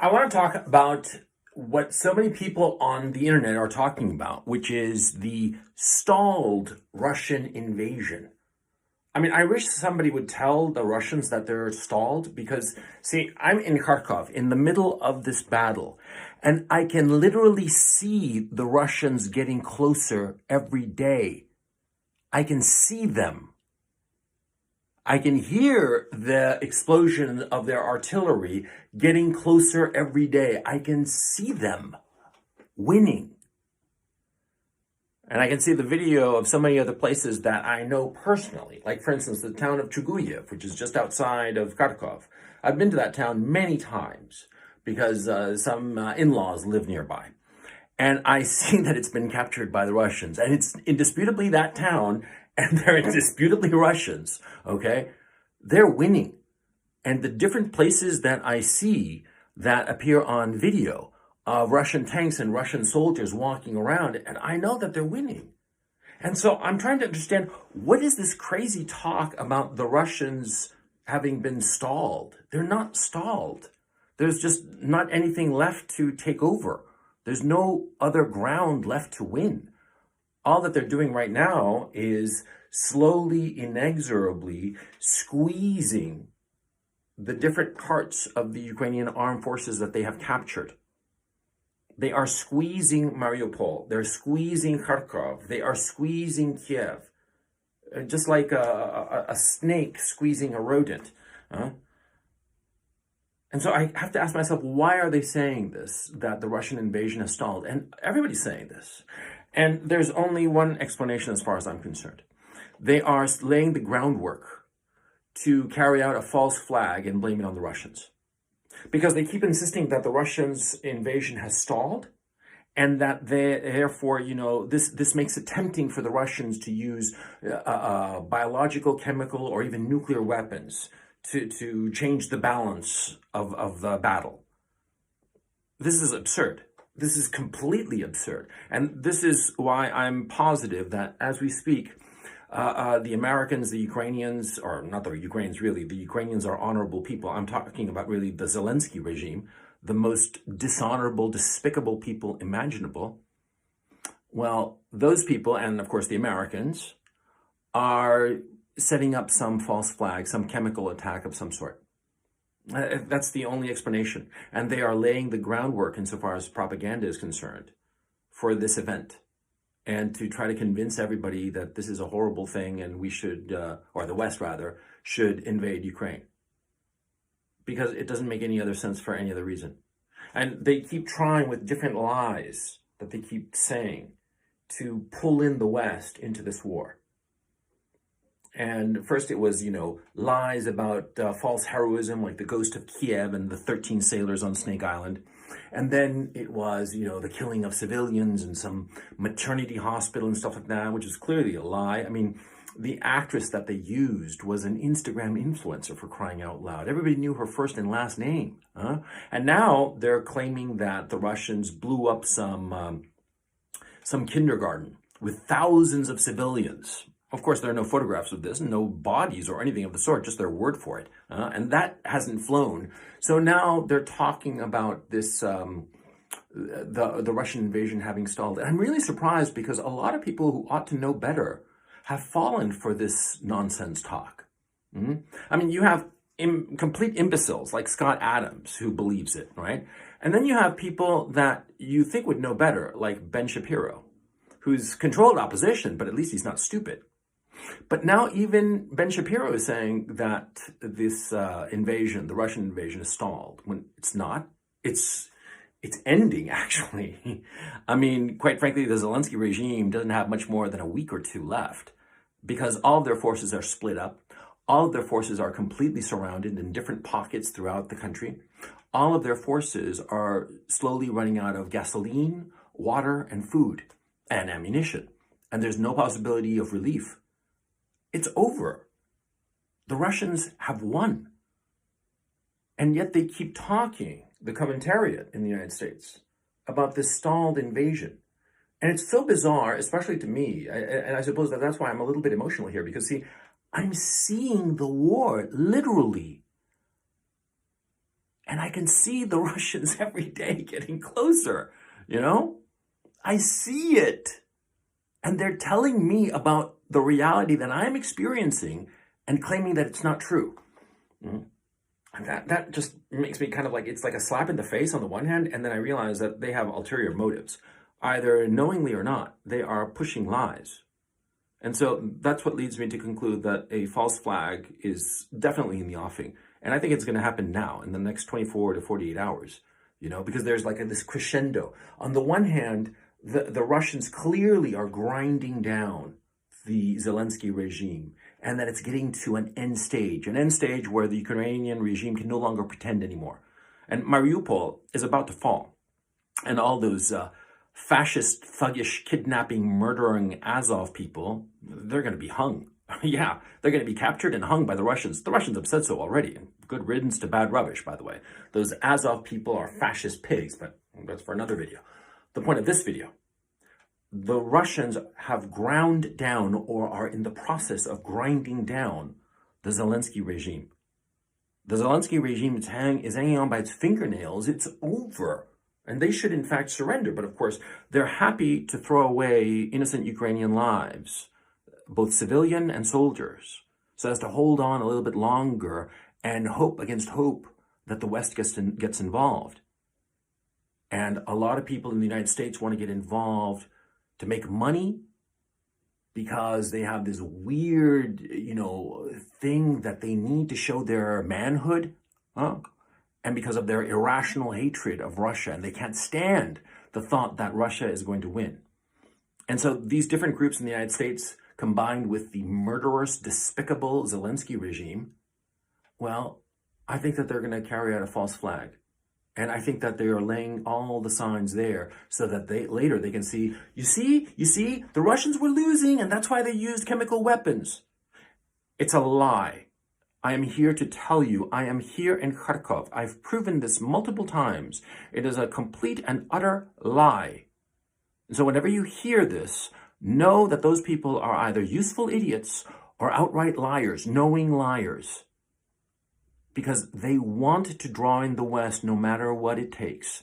I want to talk about what so many people on the internet are talking about, which is the stalled Russian invasion. I mean, I wish somebody would tell the Russians that they're stalled because, see, I'm in Kharkov in the middle of this battle, and I can literally see the Russians getting closer every day. I can see them. I can hear the explosion of their artillery getting closer every day. I can see them winning. And I can see the video of so many other places that I know personally, like, for instance, the town of Chuguyev, which is just outside of Kharkov. I've been to that town many times because some in-laws live nearby. And I see that it's been captured by the Russians. And it's indisputably that town, and they're indisputably Russians, okay? They're winning. And the different places that I see that appear on video of Russian tanks and Russian soldiers walking around, and I know that they're winning. And so I'm trying to understand, what is this crazy talk about the Russians having been stalled? They're not stalled. There's just not anything left to take over. There's no other ground left to win. All that they're doing right now is slowly, inexorably squeezing the different parts of the Ukrainian armed forces that they have captured. They are squeezing Mariupol. They're squeezing Kharkov. They are squeezing Kiev. Just like a snake squeezing a rodent. And so I have to ask myself, why are they saying this, that the Russian invasion has stalled? And everybody's saying this. And there's only one explanation as far as I'm concerned. They are laying the groundwork to carry out a false flag and blame it on the Russians. Because they keep insisting that the Russians' invasion has stalled, and that they, therefore, this makes it tempting for the Russians to use biological, chemical, or even nuclear weapons to change the balance of the battle. This is absurd. This is completely absurd. And this is why I'm positive that as we speak, the Americans, the Ukrainians, or not the Ukrainians really, the Ukrainians are honorable people. I'm talking about really the Zelensky regime, the most dishonorable, despicable people imaginable. Well, those people, and of course the Americans, are setting up some false flag, some chemical attack of some sort. That's the only explanation. And they are laying the groundwork insofar as propaganda is concerned for this event. And to try to convince everybody that this is a horrible thing and we should, or the West rather, should invade Ukraine. Because it doesn't make any other sense for any other reason. And they keep trying with different lies that they keep saying to pull in the West into this war. And first it was, lies about false heroism, like the ghost of Kiev and the 13 sailors on Snake Island. And then it was, the killing of civilians in some maternity hospital and stuff like that, which is clearly a lie. I mean, the actress that they used was an Instagram influencer, for crying out loud. Everybody knew her first and last name. And now they're claiming that the Russians blew up some kindergarten with thousands of civilians. Of course, there are no photographs of this, no bodies or anything of the sort, just their word for it. And that hasn't flown. So now they're talking about this, the Russian invasion having stalled. And I'm really surprised because a lot of people who ought to know better have fallen for this nonsense talk. I mean, you have complete imbeciles like Scott Adams who believes it, right? And then you have people that you think would know better, like Ben Shapiro, who's controlled opposition, but at least he's not stupid. But now even Ben Shapiro is saying that this invasion, the Russian invasion, is stalled, when it's not. It's ending, actually. I mean, quite frankly, the Zelensky regime doesn't have much more than a week or two left because all of their forces are split up. All of their forces are completely surrounded in different pockets throughout the country. All of their forces are slowly running out of gasoline, water, and food, and ammunition. And there's no possibility of relief. It's over. The Russians have won. And yet they keep talking, the commentariat in the United States, about this stalled invasion. And it's so bizarre, especially to me, and I suppose that's why I'm a little bit emotional here, because see, I'm seeing the war literally And I can see the Russians every day getting closer, you know? I see it. And they're telling me about the reality that I'm experiencing and claiming that it's not true. And that just makes me kind of like, it's like a slap in the face on the one hand, and then I realize that they have ulterior motives. Either knowingly or not, they are pushing lies. And so that's what leads me to conclude that a false flag is definitely in the offing. And I think it's going to happen now in the next 24 to 48 hours, you know, because there's like this crescendo. On the one hand, the Russians clearly are grinding down the Zelensky regime, and that it's getting to an end stage where the Ukrainian regime can no longer pretend anymore. And Mariupol is about to fall. And all those fascist, thuggish, kidnapping, murdering Azov people, they're going to be hung. Yeah, they're going to be captured and hung by the Russians. The Russians have said so already. Good riddance to bad rubbish, by the way. Those Azov people are fascist pigs, but that's for another video. The point of this video, the Russians have ground down or are in the process of grinding down the Zelensky regime. The Zelensky regime is hanging on by its fingernails. It's over. And they should, in fact, surrender. But, of course, they're happy to throw away innocent Ukrainian lives, both civilian and soldiers, so as to hold on a little bit longer and hope against hope that the West gets involved. And a lot of people in the United States want to get involved to make money because they have this weird, thing that they need to show their manhood, and because of their irrational hatred of Russia, and they can't stand the thought that Russia is going to win. And so these different groups in the United States, combined with the murderous, despicable Zelensky regime, well, I think that they're going to carry out a false flag. And I think that they are laying all the signs there so that later they can see, you see, the Russians were losing, and that's why they used chemical weapons. It's a lie. I am here to tell you, I am here in Kharkov. I've proven this multiple times. It is a complete and utter lie. And so whenever you hear this, know that those people are either useful idiots or outright liars, knowing liars. Because they want to draw in the West no matter what it takes.